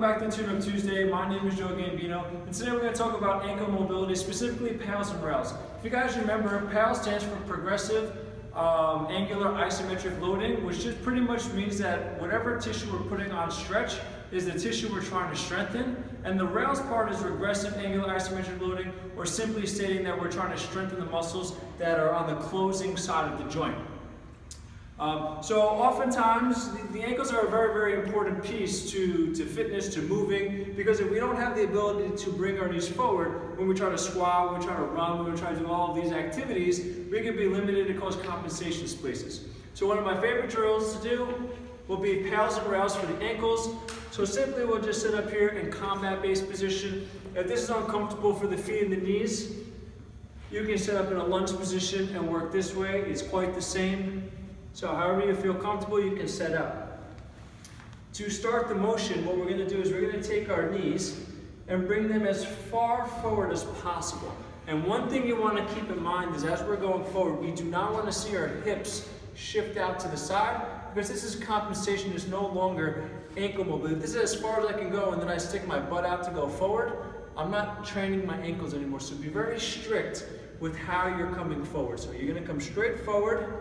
welcome back to Tune-Up Tuesday. My name is Joe Gambino, and today we're going to talk about ankle mobility, specifically PAILs and rails. If you guys remember, PAIL stands for Progressive Angular Isometric Loading, which just pretty much means that whatever tissue we're putting on stretch is the tissue we're trying to strengthen, and the rails part is regressive angular isometric loading, or simply stating that we're trying to strengthen the muscles that are on the closing side of the joint. So oftentimes, the ankles are a very, very important piece to fitness, to moving, because if we don't have the ability to bring our knees forward, when we try to squat, when we try to run, when we try to do all of these activities, we can be limited to cause compensation splices. So one of my favorite drills to do will be PAILs and rails for the ankles. So simply we'll just sit up here in combat-based position. If this is uncomfortable for the feet and the knees, you can sit up in a lunge position and work this way. It's quite the same. So however you feel comfortable, you can set up. To start the motion, what we're going to do is we're going to take our knees and bring them as far forward as possible. And one thing you want to keep in mind is as we're going forward, we do not want to see our hips shift out to the side, because this is compensation. It's no longer ankle mobility. This is as far as I can go, and then I stick my butt out to go forward. I'm not training my ankles anymore, so be very strict with how you're coming forward. So you're going to come straight forward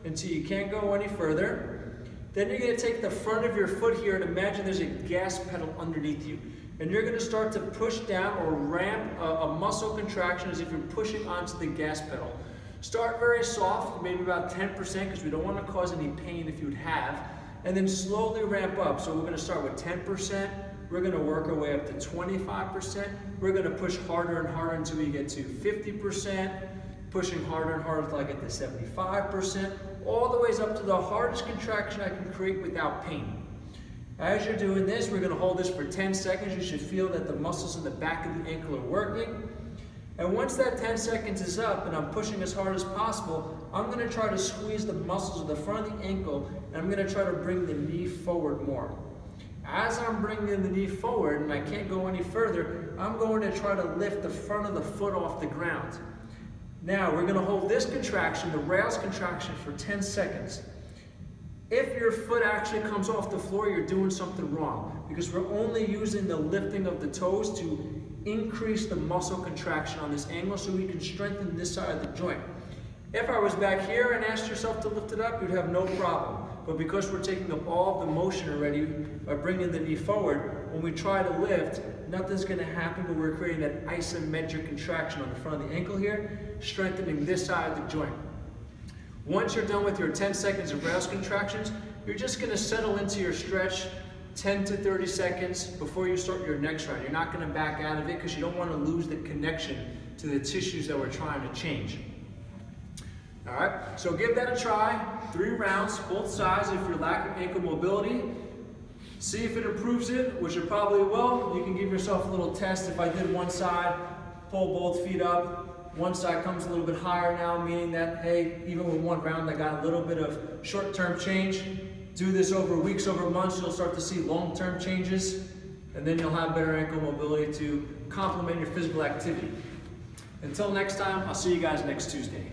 until you can't go any further. Then you're going to take the front of your foot here and imagine there's a gas pedal underneath you. And you're going to start to push down or ramp a muscle contraction as if you're pushing onto the gas pedal. Start very soft, maybe about 10%, because we don't want to cause any pain if you'd have. And then slowly ramp up. So we're going to start with 10%. We're going to work our way up to 25%. We're going to push harder and harder until we get to 50%. Pushing harder and harder until I get to 75%, all the ways up to the hardest contraction I can create without pain. As you're doing this, we're going to hold this for 10 seconds. You should feel that the muscles in the back of the ankle are working. And once that 10 seconds is up and I'm pushing as hard as possible, I'm going to try to squeeze the muscles of the front of the ankle, and I'm going to try to bring the knee forward more. As I'm bringing the knee forward and I can't go any further, I'm going to try to lift the front of the foot off the ground. Now, we're going to hold this contraction, the rails contraction, for 10 seconds. If your foot actually comes off the floor, you're doing something wrong, because we're only using the lifting of the toes to increase the muscle contraction on this angle so we can strengthen this side of the joint. If I was back here and asked yourself to lift it up, you'd have no problem. But because we're taking up all of the motion already by bringing the knee forward, when we try to lift, nothing's going to happen, but we're creating that isometric contraction on the front of the ankle here, strengthening this side of the joint. Once you're done with your 10 seconds of rails contractions, you're just going to settle into your stretch 10 to 30 seconds before you start your next round. You're not going to back out of it because you don't want to lose the connection to the tissues that we're trying to change. All right, so give that a try. 3 rounds, both sides, if you're lacking ankle mobility. See if it improves it, which it probably will. You can give yourself a little test. If I did one side, pull both feet up. One side comes a little bit higher now, meaning that, hey, even with 1 round, I got a little bit of short-term change. Do this over weeks, over months, you'll start to see long-term changes, and then you'll have better ankle mobility to complement your physical activity. Until next time, I'll see you guys next Tuesday.